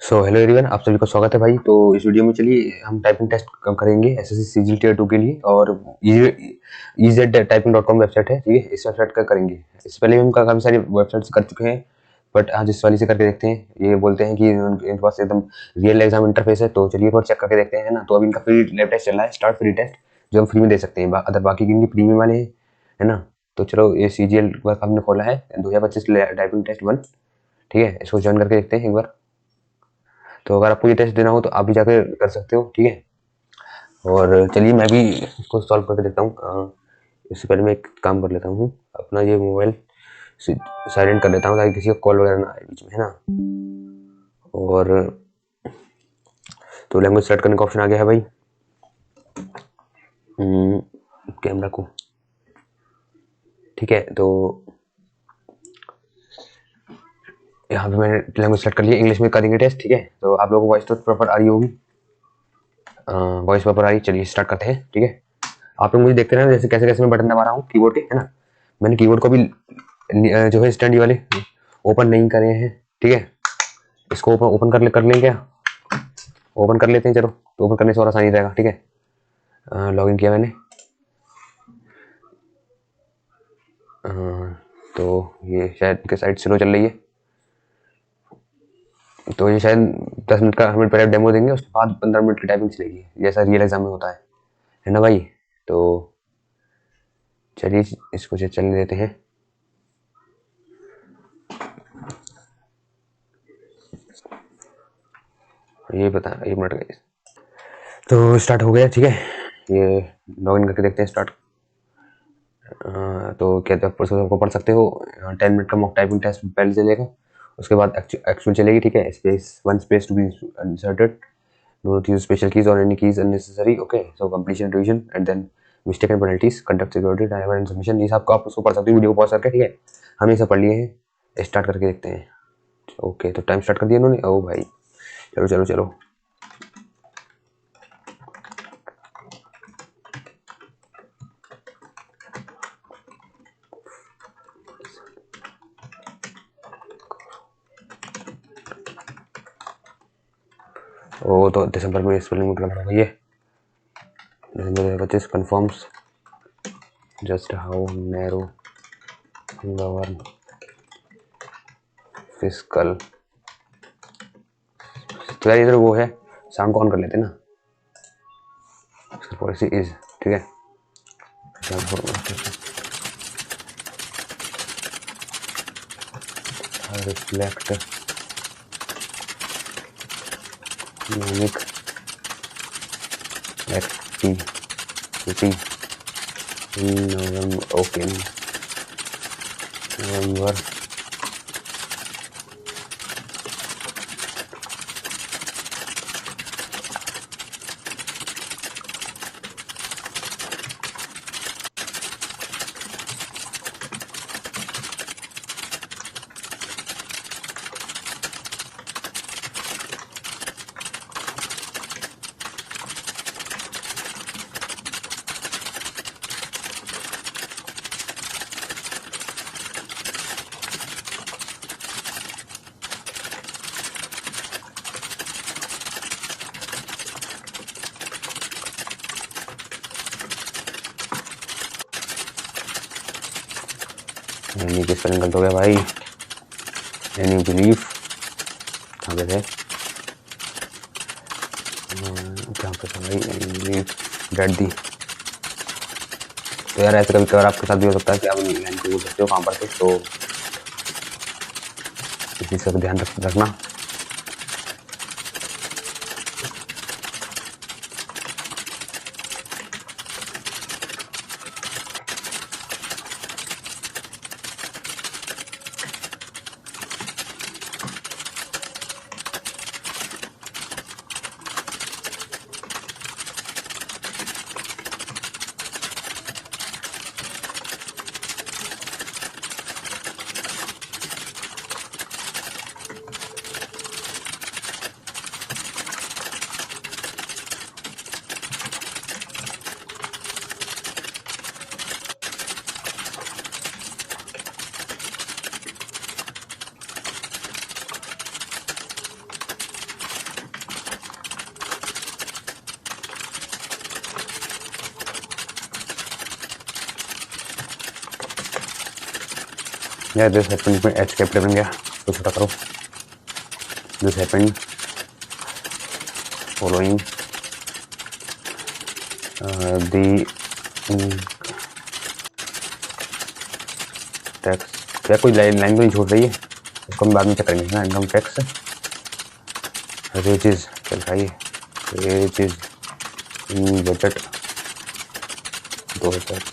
Hello everyone, आप सभी का स्वागत है भाई। तो इस वीडियो में चलिए हम टाइपिंग टेस्ट करेंगे एसएससी सीजीएल टियर 2 के लिए। और EZ-typing.com वेबसाइट है, ठीक है। इस वेबसाइट का करेंगे। इससे पहले हम काफ़ी सारी वेबसाइट्स कर चुके हैं, बट आज इस वाली से करके देखते हैं। ये बोलते हैं कि इनके पास एकदम रियल एग्जाम इंटरफेस है, तो चलिए एक बार चेक करके देखते हैं, है ना। तो अभी इनका फ्री लैब टेस्ट चल रहा है, स्टार्ट फ्री टेस्ट, जो हम फ्री में दे सकते हैं। अदर बाकी इनके प्रीमियम वाले हैं, है ना। तो चलो, ये CGL वर्क हमने खोला है 2025 टाइपिंग टेस्ट 1, ठीक है। इसको ज्वाइन करके देखते हैं एक बार। तो अगर आपको ये टेस्ट देना हो तो आप भी जाकर कर सकते हो, ठीक है। और चलिए मैं भी इसको सॉल्व करके देखता हूँ। इससे पहले मैं एक काम कर लेता हूँ, अपना ये मोबाइल साइलेंट कर लेता हूँ ताकि किसी का कॉल वगैरह ना आए बीच में, है ना। और तो लैंग्वेज सेलेक्ट करने का ऑप्शन आ गया है भाई कैमरा को, ठीक है। तो यहाँ पे मैंने लैंग्वेज सेलेक्ट कर लिया, इंग्लिश में करेंगे टेस्ट, ठीक है। तो आप लोगों को वॉइस तो प्रॉपर आ रही होगी, वॉइस प्रॉपर आ रही। चलिए स्टार्ट करते हैं, ठीक है। आप लोग मुझे देखते रहना जैसे कैसे कैसे मैं बटन दबा रहा हूँ कीबोर्ड के, है ना। मैंने कीबोर्ड को भी जो है स्टैंड वाले ओपन नहीं करे हैं, ठीक है। इसको ओपन कर लें क्या? ओपन कर लेते हैं, चलो। तो ओपन करने से और आसानी रहेगा, ठीक है। लॉगिन किया मैंने। तो ये शायद इनके साइट स्लो चल रही है, तो ये शायद 10 मिनट का हमें पहले डेमो देंगे, उसके बाद 15 मिनट की टाइपिंग चलेगी, जैसा रियल एग्जाम में होता है ना भाई। तो चलिए इसको चलने देते हैं। ये बता, एक मिनट का। तो स्टार्ट हो गया, ठीक है। ये लॉगिन करके देखते हैं स्टार्ट। तो क्या आपको पढ़ सकते हो। 10 मिनट का मॉक टाइपिंग टेस्ट पहले चलेगा, उसके बाद एक्चुअल चलेगी, ठीक है। Space to be inserted, note use special keys और any keys unnecessary, okay. So completion revision and then mistake and penalties, conduct security driver and submission. ये सब आप उसको पढ़ सकते हो वीडियो को पॉज करके, ठीक है। हम ये सब पढ़ लिए हैं, स्टार्ट करके देखते हैं। ओके, तो टाइम स्टार्ट कर दिया उन्होंने। ओ भाई, चलो चलो चलो। ओ, तो दिसंबर में स्पेलिंग में गड़बड़ हो गई है। दिसंबर 25 confirms just how narrow govern fiscal. तो यार इधर वो है, साउंड को ऑन कर लेते हैं ना। पॉलिसी इज, ठीक है। Reflect economic activity in November, okay, November. Any के स्पेलिंग गलत हो गया भाई। एनी बिलीव कहाँ पे थे? कहाँ पे था भाई? एनी बिलीव डेट दी। तो यार ऐसे कभी कभार आपके साथ भी हो सकता है कि आप लाइन को बोल सकते हो कहाँ पर थे, तो इस चीज़ का ध्यान रखना। या दिस हैपेंड में एच कैपिटल बन गया तो छोटा करो। This happened following the tax. क्या कोई लाइन तो नहीं छोड़ रही है, इसको हम बाद में चेक करेंगे ना। इनकम टैक्स वेजेस क्या लिखा है, वेजेस इन बजट 2025।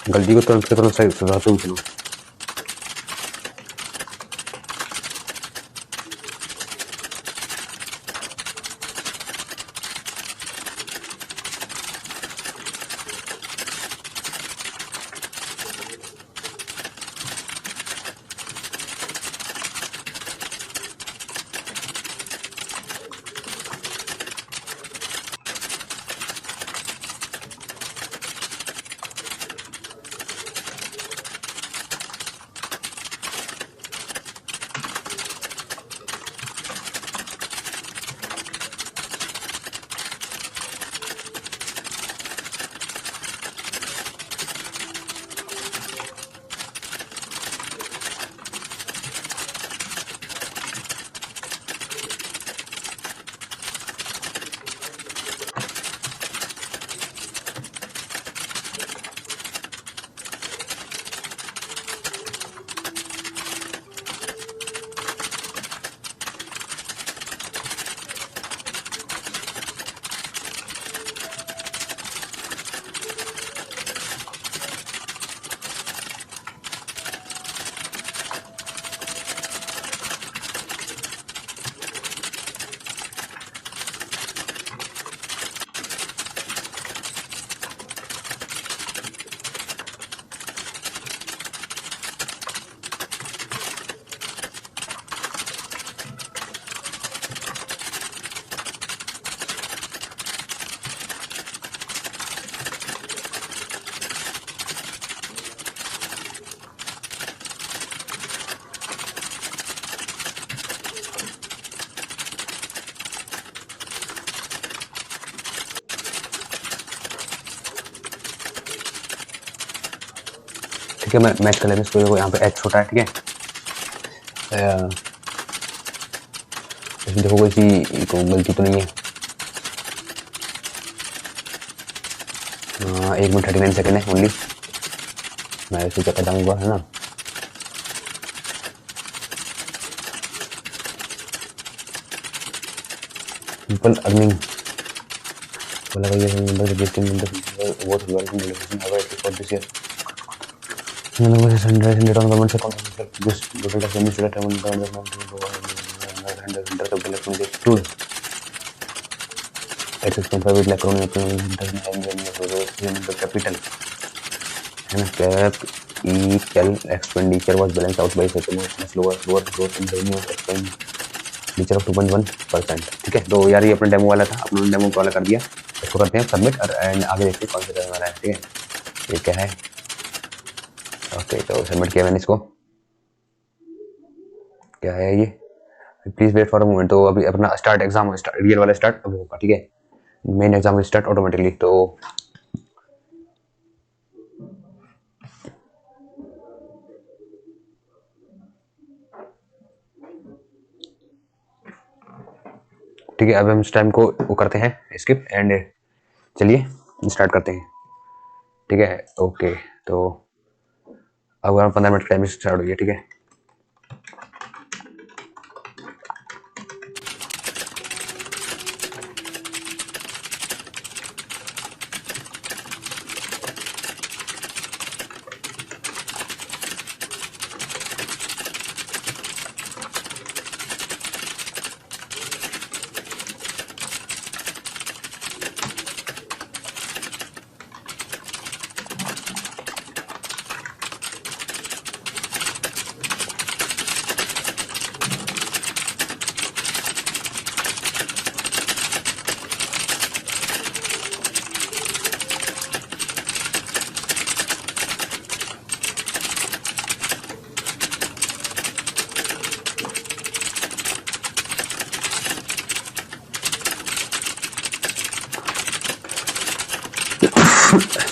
गलती को तुरंत सही सुधारते हुए चलो। ठीक है, मैं मैच कर लेंगे इसको। यहाँ पे एच छोटा है, ठीक है। इसमें देखो कोई सी तो गलती तो नहीं है। 1 मिनट 39 सेकेंड है ओनली। मैं इसे चेक करता हूँ, है ना। सिंपल अर्निंग बोला भाई, ये नंबर जिसके नंबर वो development delegation have eight for this year. Number is 100 on government second this total tax revenue should have on government development exclude at 6.5 lakh crore the capital and capital expenditure was balanced out by much lower growth in revenue expenditure of 2.1%। ठीक है, तो यार ये अपना demo वाला था, अपना demo वाला कर दिया। इसको करते हैं सबमिट और एंड आगे देखते हैं कौन सा करने वाला है। ठीक है, ये क्या है। ओके, तो सबमिट किया मैंने इसको। क्या है ये, please wait for a moment. तो अभी अपना स्टार्ट एग्जाम रियल वाला स्टार्ट अभी होगा। ठीक है, मेन एग्जाम स्टार्ट ऑटोमेटिकली। तो ठीक है, अब हम इस टाइम को वो करते हैं स्किप एंड चलिए स्टार्ट करते हैं। ठीक है, ओके। तो अब हमारा 15 मिनट का टाइम स्टार्ट हो गया। ठीक है,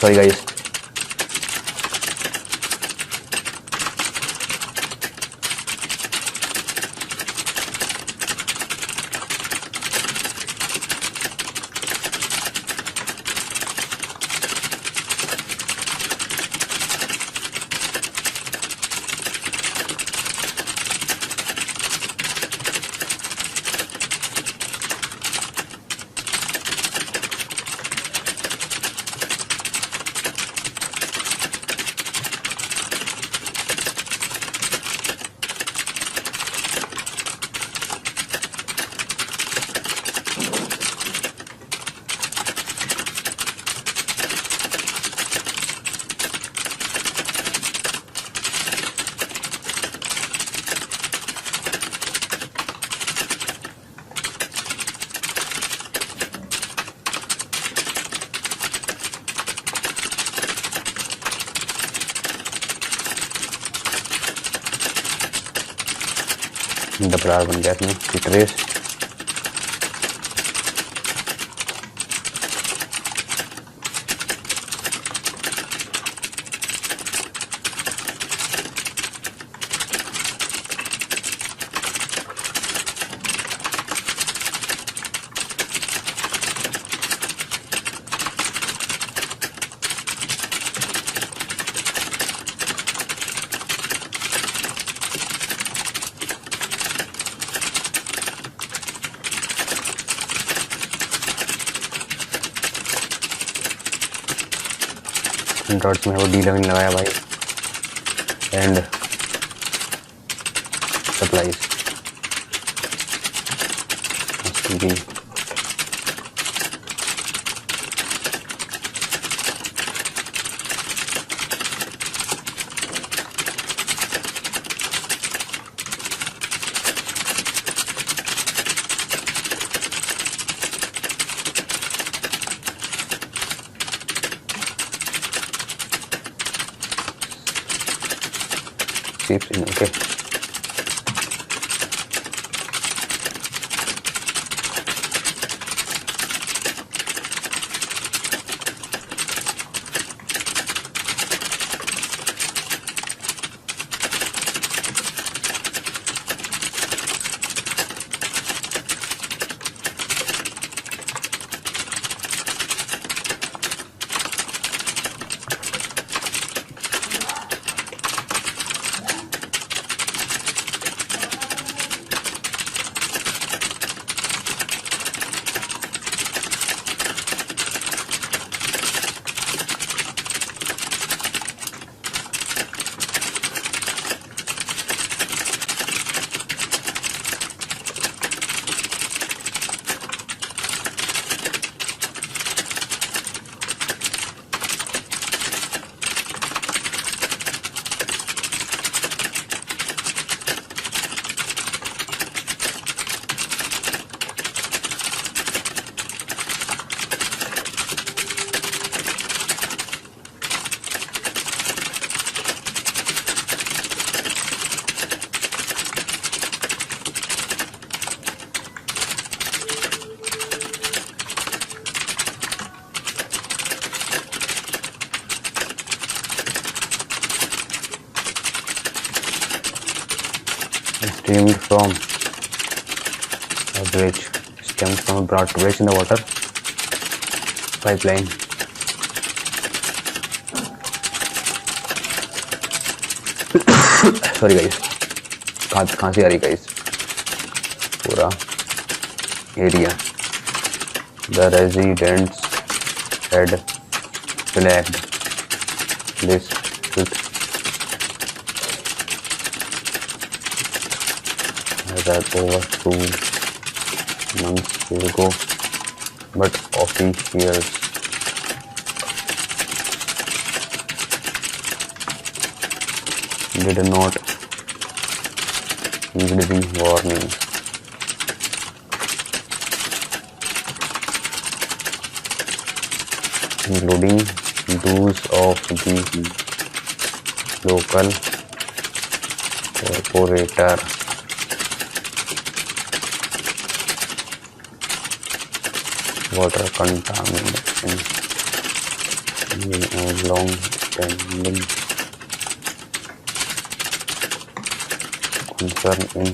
सॉरी गाइस। डबरार बन गया इसमें ट्रेस। डॉट्स में वो D11 लगाया भाई and supplies ji. Okay, streamed from average comes from brought to in the water pipeline. Sorry guys, खांसी आ रही guys. पूरा area. The residents had flagged this pit that over 2 months ago, but officials did not heed the warning. Including those of the local corporator. Water contamination is a long-standing concern in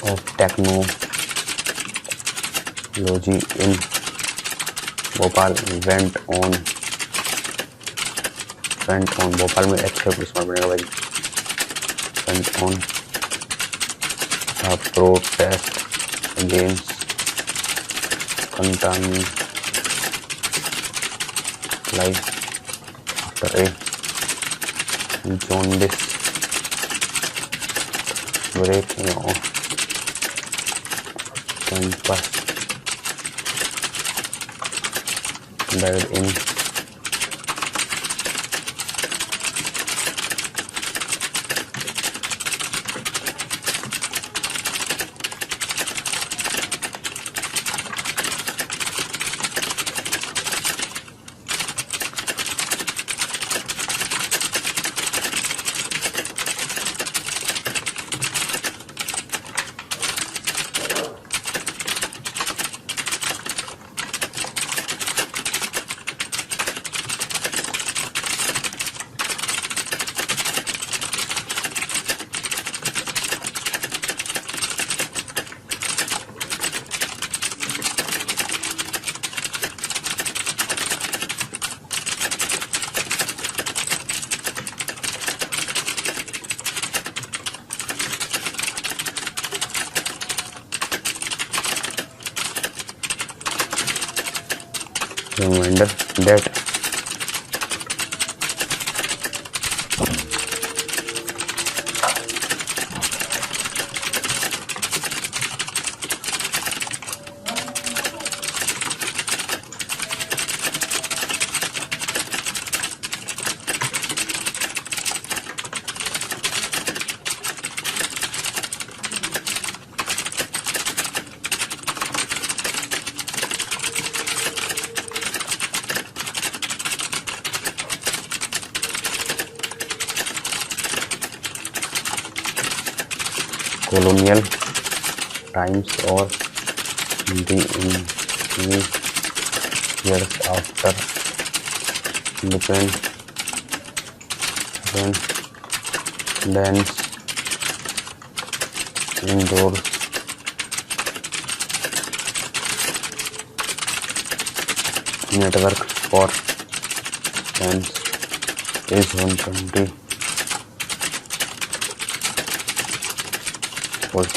of technology in Bhopal went on Bhopal में extra smart बनेगा भाई. went on a protest against contaminant life after a jaundice breaking off campus died in reminder that colonial times or the years after independence indoors network for fans is 120.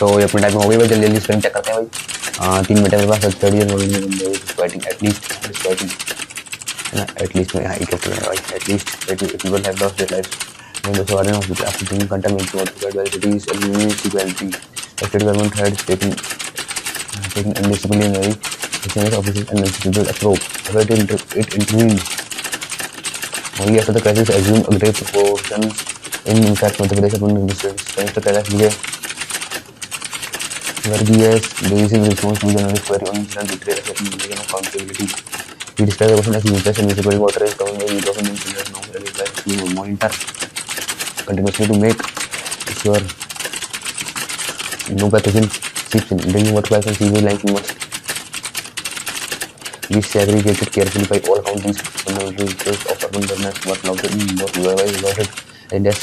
तो ये अपने time में हो गई भाई. जल्दी जल्दी स्क्रीन चेक करते हैं भाई. 3 मिनट मेरे पास 30 बैटिंग एटलीस्ट बैटिंग है ना. एटलीस्ट में यहाँ एक भाई at least people have lost their lives in the suffering of after being contaminated water by cities and municipality. The state government had taken undisciplinary business officers and municipal approach. However, it intervened only after the crisis assumed a great proportions. In fact, Madhya Pradesh upon Mr. Kailash Varghese received response to journalist query on incident betrayal accepting of accountability. He described the person as useless and municipal water is governed by the government now replies to monitor continuously to make sure no pathogen seeps drinking water pipes and sewage like must be segregated carefully by all counties. Fundamental features of urban governance were noted in both voted India's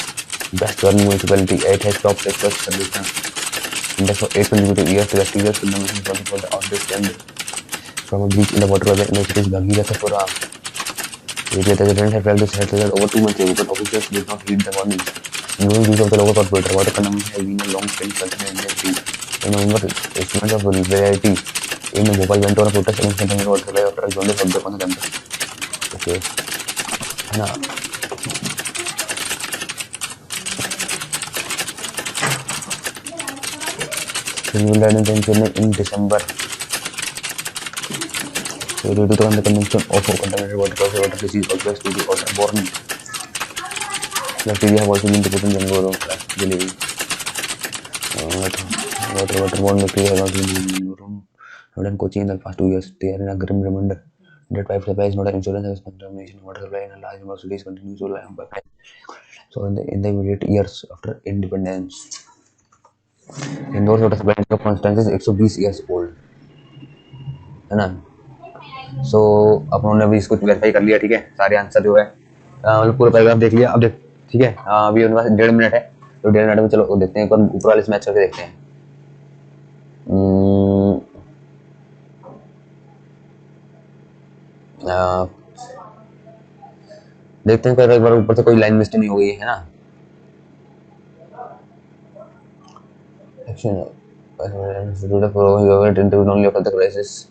best governing municipality. 8 has top 6 plus service index for 8 consecutive years. The bacterial fundamental problem for the outbreak stemmed from a breach in the water in the city's Bhagirathapura area. The residents have felt this health hazard over 2 months ago, but officials did not heed the warnings. Ignoring views of the local corporator, water contamination has been a long-standing concern in industry. In November, estimates of variety in Bhopal went on a protest against contaminated water supply after a jaundice outbreak on the campus. Okay. है ना in December. So due to the consumption of contaminated water, caused water disease also due to waterborne bacteria have also been reported in Bangalore. Delivery. Waterborne bacteria have also been in Bangalore and Kochi in the past 2 years. They are in a grim reminder that pipe supply is not an insurance as contamination. Water supply in a large number of cities continues to rely on pipeline. So in the immediate years after independence, Indore water supply for instance is 120 years old, है ना. सो अपनों ने भी इसको verify कर लिया. ठीक है, सारे आंसर जो है मतलब पूरा पैराग्राफ देख लिया. अब देख ठीक है, अभी उनके पास 1.5 मिनट है, तो 1.5 मिनट में चलो देखते हैं एक बार ऊपर वाले मैच करके देखते हैं. देखते हैं एक बार ऊपर से कोई लाइन मिस्टेक नहीं हो गई है ना. Action only after the crisis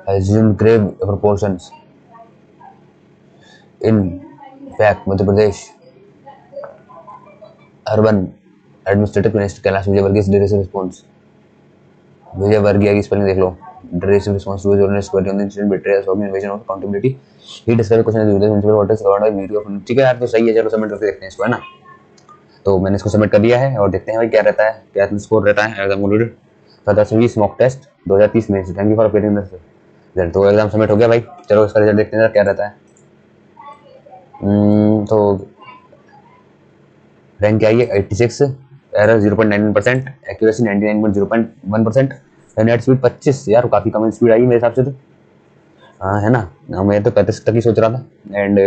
has assumed grave proportions. In fact, Madhya Pradesh Urban Administrative Minister Kailash Vijayvargiya's decisive response. Vijayvargiya की spelling देख लो. Decisive response to the journalist query on the incident betrays of invasion of accountability. He described the question as the municipal water is covered by video from. ठीक है यार, तो सही है, चलो submit करके देखते हैं इसको, है ना. तो मैंने इसको सबमिट कर दिया है और देखते हैं भाई क्या रहता है, क्या स्कोर रहता है. एग्जाम कंप्लीटेड फॉर 10वीं मॉक टेस्ट 2030 में. Thank you for appearing this result. तो एग्जाम सबमिट हो गया भाई. चलो इसका रिजल्ट देखते हैं क्या रहता है. तो रैंक क्या है, 86, एरर 0.99%, एक्यूरेसी 99.0.1%, नेट स्पीड 25. यार काफी कम स्पीड आई मेरे हिसाब से तो, हाँ है ना. मैं तो 35 तक ही सोच रहा था. एंड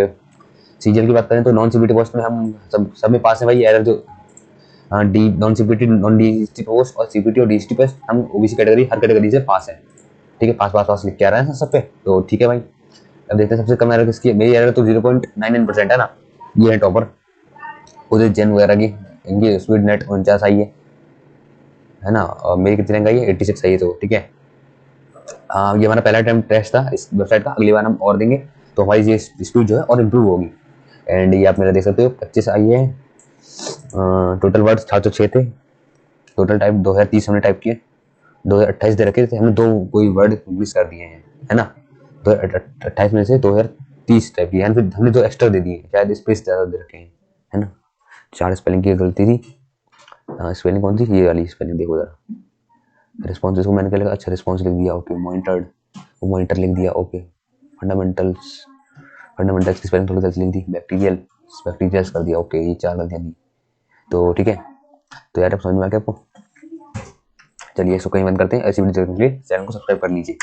सीजीएल की बात करें तो नॉन सीबीटी पोस्ट में हम सब में पास है भाई. एरर जो D non CBT non DST post और सीबीटी और डीएसटी पोस्ट हम ओबीसी कैटेगरी हर कैटेगरी से पास है. ठीक है, पास लिख के आ रहा है सब पे, तो ठीक है भाई. अब देखते हैं सबसे कम एरर किसकी है. मेरी एरर तो 0.99% है ना, ये है टॉपर. उधर जेन वगैरह की इनकी स्पीड नेट 49 आई है ना. और मेरी कितनी रैंक आई है, 86 आई है. तो ठीक है, ये हमारा पहला टाइम टेस्ट था इस वेबसाइट का. अगली बार हम और देंगे तो हमारी ये स्पीड जो है और इम्प्रूव होगी. एंड ये आप मेरा देख सकते हो 25 आई है. टोटल वर्ड्स 706 थे. टोटल टाइप 2030 हमने टाइप किए. 2028 दे रखे थे हमने, 2 कोई वर्ड मिस कर दिए हैं, है ना. 2028 में से 2030 टाइप किए, फिर हमने 2 एक्स्ट्रा दे दिए, शायद स्पेस ज़्यादा दे रखे हैं, है ना. 4 स्पेलिंग की गलती थी. स्पेलिंग कौन सी, ये वाली स्पेलिंग देखो जरा. रिस्पॉन्स इसको मैंने क्या लिखा, अच्छा रिस्पॉन्स लिख दिया. ओके, मॉनिटर लिख दिया. ओके, फंडामेंटल्स की स्पेलिंग थोड़ी गलती लिख दी. बैक्टीरियल्स कर दिया. ओके, ये 4 गलतियाँ दी. तो ठीक है, तो यार अब समझ में आ गया आपको. चलिए इसको कहीं बंद करते हैं. ऐसी वीडियो देखने के लिए चैनल को सब्सक्राइब कर लीजिए.